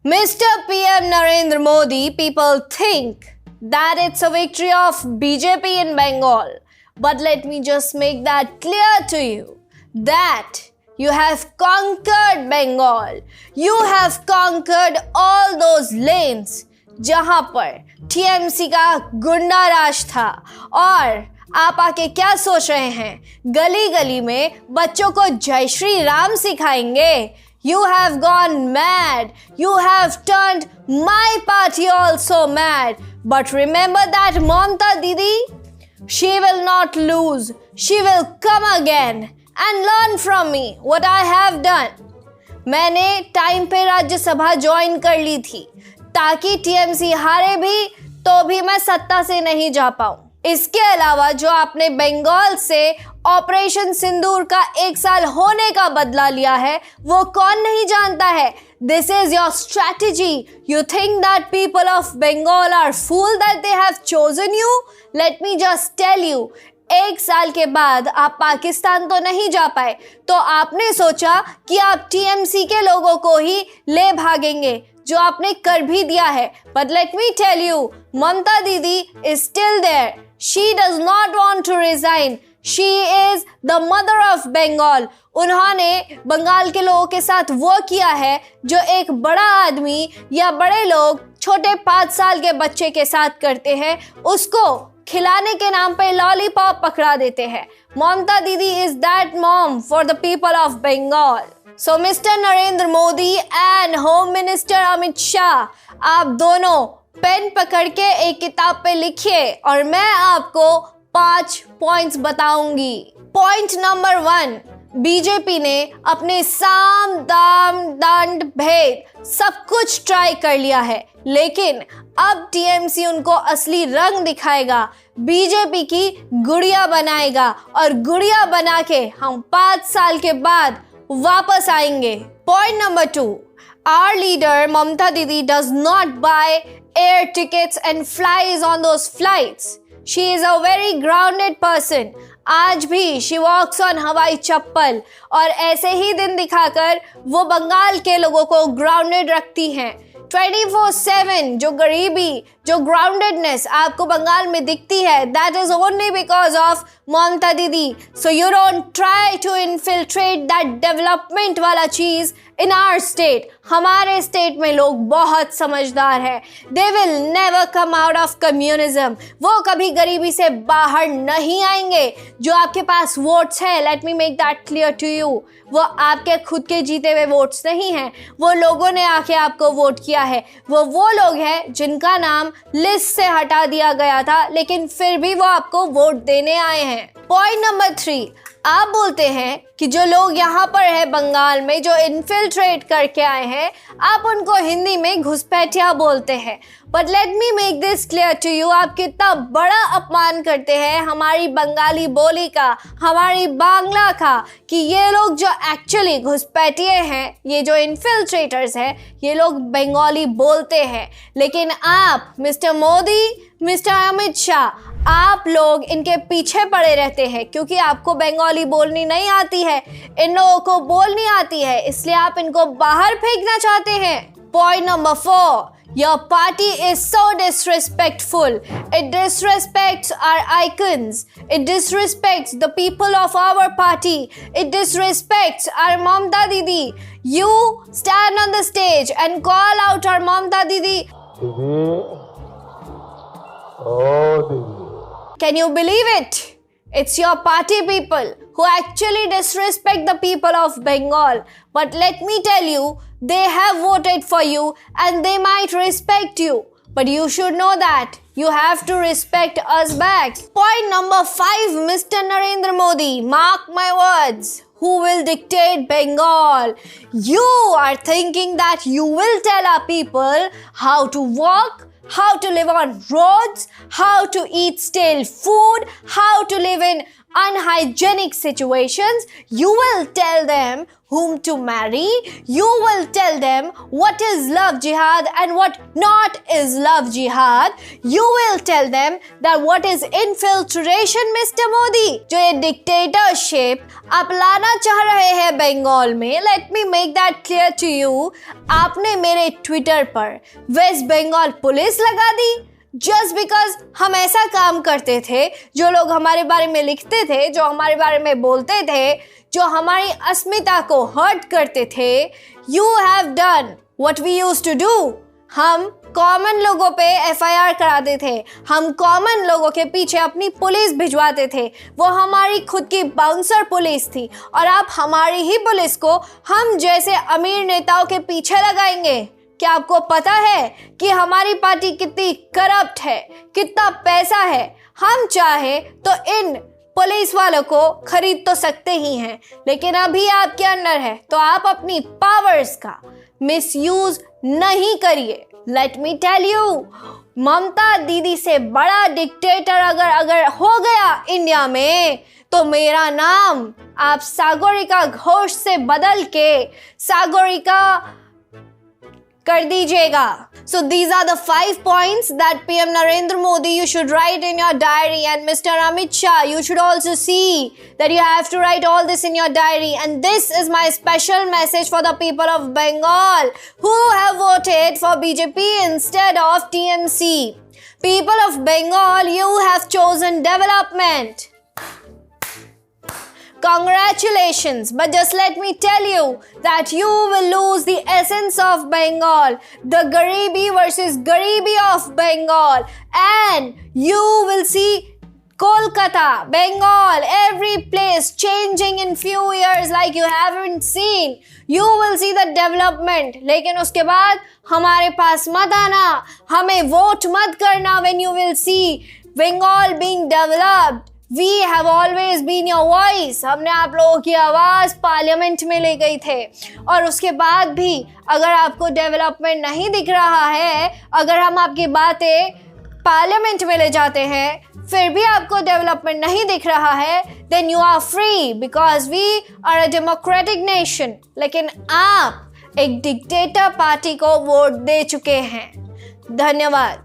Mr. PM Narendra Modi, people think that it's a victory of BJP in Bengal. But let me just make that clear to you that you have conquered Bengal. You have conquered all those lanes जहां पर TMC का गुंडा राज था। और आप आके क्या सोच रहे हैं, गली गली में बच्चों को जय श्री राम सिखाएंगे? You have gone mad. You have turned my party also mad. But remember that Mamta Didi, she will not lose. She will come again and learn from me what I have done. मैंने time पे Rajya Sabha join कर ली थी ताकि TMC हारे भी तो भी मैं सत्ता से नहीं जा पाऊं। इसके अलावा जो आपने बंगाल से ऑपरेशन सिंदूर का 1 साल होने का बदला लिया है वो कौन नहीं जानता है। This is your strategy. You think that people of Bengal are fool that they have chosen you? Let me just tell you, 1 साल के बाद आप पाकिस्तान तो नहीं जा पाए, तो आपने सोचा कि आप टीएमसी के लोगों को ही ले भागेंगे, जो आपने कर भी दिया है। But let me tell you, Mamta Didi is still there. She does not want to resign. She is the mother of Bengal. उन्होंने बंगाल के लोगों के साथ वो किया है जो एक बड़ा आदमी या बड़े लोग छोटे 5 साल के बच्चे के साथ करते हैं, उसको खिलाने के नाम पे लॉलीपॉप पकड़ा देते हैं। Mamta Didi is that mom for the people of Bengal. So Mr. Narendra Modi and Home Minister Amit Shah, आप दोनों पेन पकड़ के एक किताब पे लिखिए और मैं आपको 5 पॉइंट्स बताऊंगी। पॉइंट नंबर 1, बीजेपी ने अपने साम दाम दंड भेद सब कुछ ट्राई कर लिया है, लेकिन अब टीएमसी उनको असली रंग दिखाएगा, बीजेपी की गुड़िया बनाएगा और गुड़िया बना के हम 5 साल के बाद वापस आएंगे। Point number 2, our leader Mamta Didi does not buy air tickets and flies on those flights. She is a very grounded person. आज भी she walks on हवाई चप्पल और ऐसे ही दिन दिखाकर वो बंगाल के लोगों को grounded रखती हैं। 24/7 जो गरीबी, जो groundedness आपको बंगाल में दिखती है, that is only because of Mamta Didi. So you don't try to infiltrate that development वाला चीज in our state. हमारे स्टेट में लोग बहुत समझदार हैं। They will never come out of communism. वो कभी गरीबी से बाहर नहीं आएंगे। जो आपके पास वोट्स है, let me make that clear to you, वो आपके खुद के जीते हुए वोट्स नहीं हैं, वो लोगों ने आके आपको वोट किया है। वो लोग हैं जिनका नाम लिस्ट से हटा दिया गया था, लेकिन फिर भी वो आपको वोट देने आए हैं। पॉइंट नंबर 3, आप बोलते हैं कि जो लोग यहाँ पर है बंगाल में, जो इन्फिल्ट्रेट करके आए हैं, आप उनको हिंदी में घुसपैठिया बोलते हैं। But let me make this clear to you, आप कितना बड़ा अपमान करते हैं हमारी बंगाली बोली का, हमारी बांग्ला का, कि ये लोग जो एक्चुअली घुसपैठिए हैं, ये जो इन्फिल्ट्रेटर्स हैं, ये लोग बंगाली बोलते हैं। लेकिन आप मिस्टर मोदी, मिस्टर अमित शाह, आप लोग इनके पीछे पड़े रहते हैं क्योंकि आपको बंगाली बोलनी नहीं आती है, इन लोगों को बोलनी आती है, इसलिए आप इनको बाहर फेंकना चाहते हैं। Point number 4, your party is so disrespectful. It disrespects our icons. It disrespects the people of our party. It disrespects our Mamta Didi. You stand on the stage and call out our Mamta Didi. Can you believe it? It's your party people who actually disrespect the people of Bengal. But let me tell you, they have voted for you and they might respect you. But you should know that you have to respect us back. Point number 5, Mr. Narendra Modi, mark my words. Who will dictate Bengal? You are thinking that you will tell our people how to walk, how to live on roads, how to eat stale food, how to live in unhygienic situations, you will tell them whom to marry, you will tell them what is love jihad and what not is love jihad, you will tell them that what is infiltration, Mr. Modi. जो ये dictatorship आप लाना चाह रहे हैं बंगाल में, let me make that clear to you, आपने मेरे ट्विटर पर वेस्ट बंगाल पुलिस लगा दी जस्ट बिकॉज हम ऐसा काम करते थे, जो लोग हमारे बारे में लिखते थे, जो हमारे बारे में बोलते थे, जो हमारी अस्मिता को हर्ट करते थे. You have done what we used to do. हम कॉमन लोगों पे FIR कराते थे, हम कॉमन लोगों के पीछे अपनी पुलिस भिजवाते थे. वो हमारी खुद की बाउंसर पुलिस थी और आप हमारी ही पुलिस को हम जैसे अमीर नेताओं के पीछे लगाएंगे. क्या आपको पता है कि हमारी पार्टी कितनी करप्ट है, कितना पैसा है? हम चाहे तो इन पुलिस वालों को खरीद तो सकते ही हैं, लेकिन अभी आपके अंदर है तो आप अपनी पावर्स का मिसयूज नहीं करिए. लेट मी टेल यू, ममता दीदी से बड़ा डिक्टेटर अगर हो गया इंडिया में तो मेरा नाम आप सागरिका घोष से बदल के सागरिका कर दीजिएगा. So these are the 5 points that PM Narendra Modi you should write in your diary, and Mr. Amit Shah, you should also see that you have to write all this in your diary. And this is my special message for the people of Bengal who have voted for BJP instead of TMC. People of Bengal, you have chosen development. Congratulations, but just let me tell you that you will lose the essence of Bengal, the Garibi versus Garibi of Bengal, and you will see Kolkata, Bengal, every place changing in few years like you haven't seen. You will see the development, लेकिन उसके बाद हमारे पास मत आना, हमें vote मत करना when you will see Bengal being developed. We have always been your voice. हमने आप लोगों की आवाज़ पार्लियामेंट में ले गई थे, और उसके बाद भी अगर आपको डेवलपमेंट नहीं दिख रहा है, अगर हम आपकी बातें पार्लियामेंट में ले जाते हैं फिर भी आपको डेवलपमेंट नहीं दिख रहा है, then you are free because we are a democratic nation. लेकिन आप एक डिक्टेटर पार्टी को वोट दे चुके हैं. धन्यवाद.